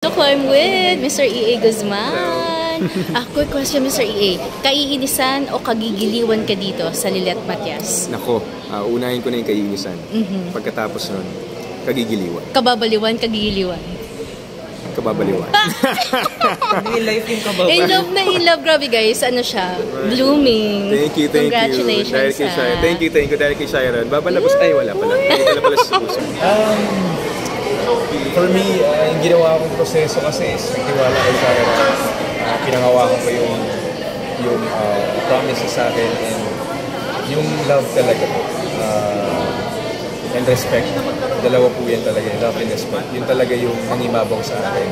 So I'm with Mr. E.A. Guzman. Quick question, Mr. E.A. Kaiinisan o kagigiliwan ka dito sa Lilet Matias? Nako, unahin ko na yung kaiinisan. Pagkatapos nun, kagigiliwan. Kababaliwan, kagigiliwan. Kababaliwan. Real life yung kababaliwan. In love na in love, grabe guys. Ano siya? Blooming. Thank you. Congratulations. Thank you dahil kay Sharon. Babalabas ay wala pala. Hindi ko na pala sa puso. For me, yung ginawa kong proseso kasi is nagtiwala kay Sharon. Pinangawakan ko yung promises sa akin and yung love talaga and respect. Dalawa po yan talaga, love and respect. Yun talaga yung nangimabaw sa akin.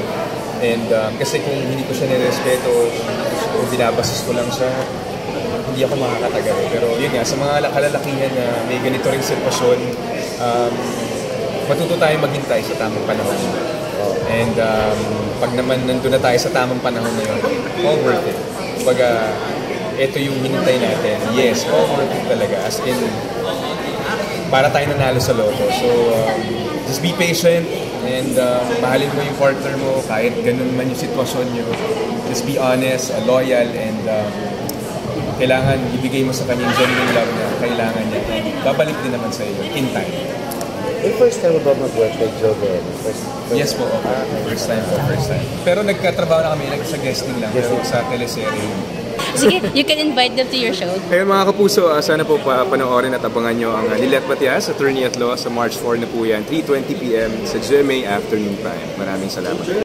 And kasi kung hindi ko siya nirespeto, kung binabastos ko lang siya, hindi ako makakatagal. Pero yun nga, sa mga kalalakihan na may ganito rin sitwasyon, matuto tayong maghintay sa tamang panahon. And pag naman nandun na tayo sa tamang panahon na yun, all worth it. Kumbaga, ito yung hinintay natin. Yes, all worth it talaga. As in, para tayo nanalo sa loto. So, just be patient and mahalin mo yung partner mo kahit ganun man yung sitwasyon nyo. Just be honest, loyal, and kailangan ibigay mo sa kanya yung genuine love na kailangan niya. Babalik din naman sa iyo in time. Yung first time mo ba mag-work kay Joven? Yes po, first time. Pero nagkatrabaho na kami, nagsa-guesting lang, pero sa teleserye. Sige, you can invite them to your show. Ayun mga kapuso, sana po panoorin at abangan nyo ang Lilet Matias, Attorney at Law sa March 4 na po yan, 3:20 PM sa GMA Afternoon Prime. Maraming salamat.